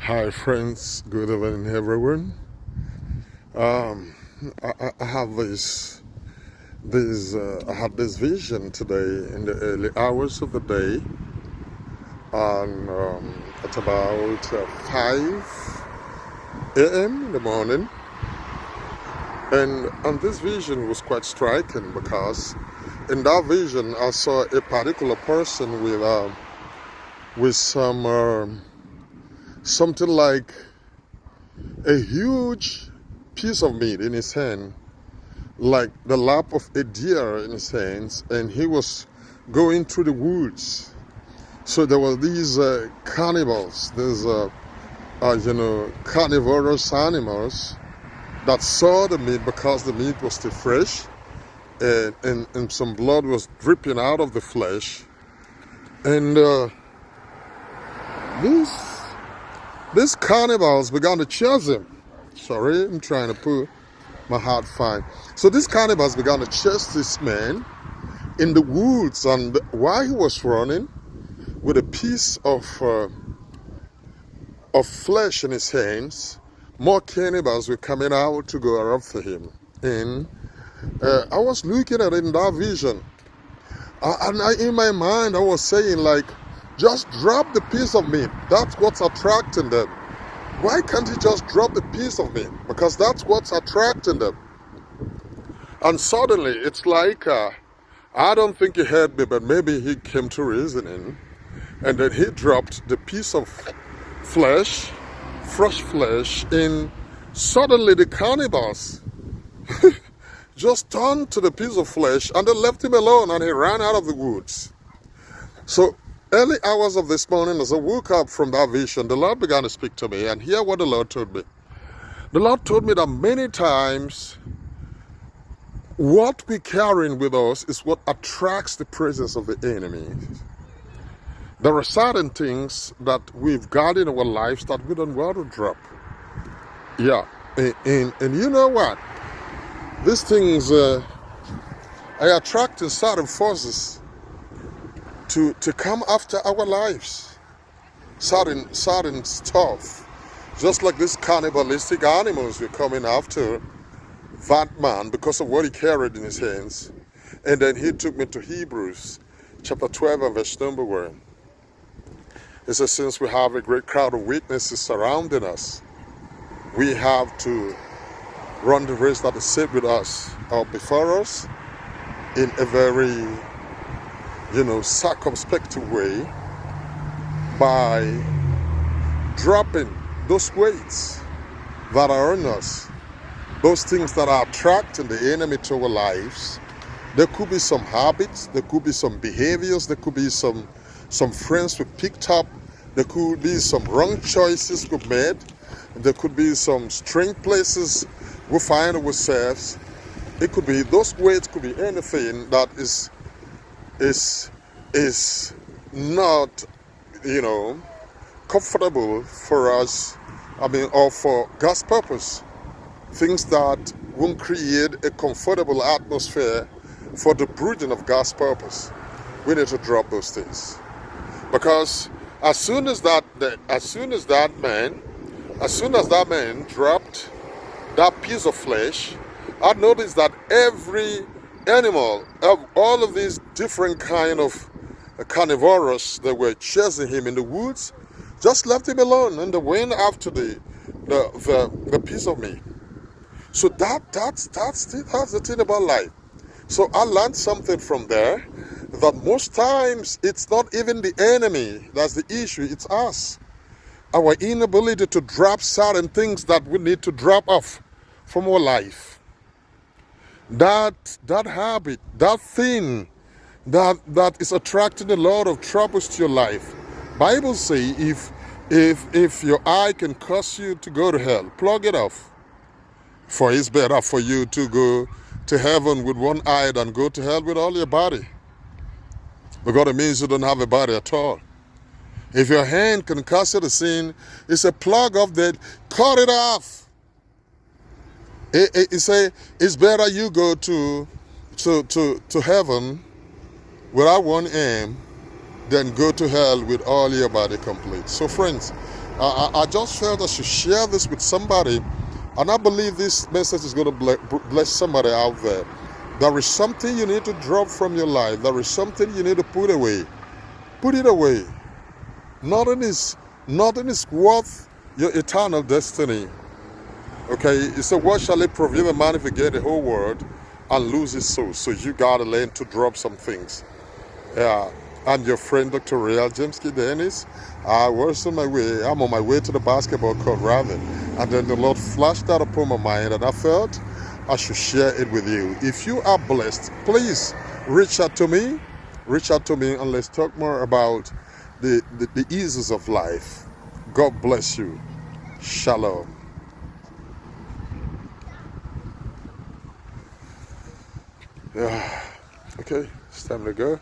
Hi friends, good evening everyone. I have I had this vision today in the early hours of the day, and at about 5 a.m. in the morning. And this vision was quite striking because in that vision I saw a particular person with something like a huge piece of meat in his hand, like the lap of a deer in his hands, and he was going through the woods. So there were these cannibals, these carnivorous animals that saw the meat because the meat was still fresh, and some blood was dripping out of the flesh, and these cannibals began to chase him. Sorry, I'm trying to put my heart fine. So these cannibals began to chase this man in the woods, and while he was running with a piece of flesh in his hands, more cannibals were coming out to go after him. And I was looking at it in that vision, in my mind I was saying, like, just drop the piece of meat. That's what's attracting them. Why can't he just drop the piece of meat? Because that's what's attracting them. And suddenly, it's like, I don't think he heard me, but maybe he came to reasoning. And then he dropped the piece of flesh, fresh flesh, and suddenly the cannibals just turned to the piece of flesh and they left him alone, and he ran out of the woods. So early hours of this morning, as I woke up from that vision, the Lord began to speak to me, and hear what the Lord told me. The Lord told me that many times what we're carrying with us is what attracts the presence of the enemy. There are certain things that we've got in our lives that we don't want to drop. Yeah, and you know what? These things are attracting certain forces to come after our lives. Certain stuff. Just like these cannibalistic animals were coming after that man because of what he carried in his hands. And then he took me to Hebrews chapter 12 and verse number 1. It says, since we have a great crowd of witnesses surrounding us, we have to run the race that is set with us or before us in a very, circumspect way, by dropping those weights that are on us, those things that are attracting the enemy to our lives. There could be some habits, there could be some behaviors, there could be some friends we picked up, there could be some wrong choices we made, there could be some strange places we find ourselves. It could be those weights, could be anything that is not, comfortable for us, or for God's purpose. Things that won't create a comfortable atmosphere for the brooding of God's purpose. We need to drop those things. Because as soon as that man dropped that piece of flesh, I noticed that every animal, all of these different kind of carnivorous that were chasing him in the woods, just left him alone, and they went after the piece of meat. So that's the thing about life. So I learned something from there, that most times it's not even the enemy that's the issue, it's us. Our inability to drop certain things that we need to drop off from our life. That habit, that thing that is attracting a lot of troubles to your life. Bible say if your eye can cause you to go to hell, plug it off. For it's better for you to go to heaven with one eye than go to hell with all your body. Because it means you don't have a body at all. If your hand can cause you to sin, it's a plug off that, cut it off. It say it's better you go to heaven without one aim than go to hell with all your body complete. So friends, I just felt I should share this with somebody, and I believe this message is going to bless somebody out there. There is something you need to drop from your life. There is something you need to put away. Put it away. Nothing is worth your eternal destiny. Okay, it said, what shall it profit a man if he get the whole world and lose his soul? So you gotta learn to drop some things. Yeah, I'm your friend, Dr. Real James K. Dennis. I was on my way. I'm on my way to the basketball court, rather. And then the Lord flashed that upon my mind, and I felt I should share it with you. If you are blessed, please reach out to me. Reach out to me, and let's talk more about the eases of life. God bless you. Shalom. Yeah. Okay, it's time to go.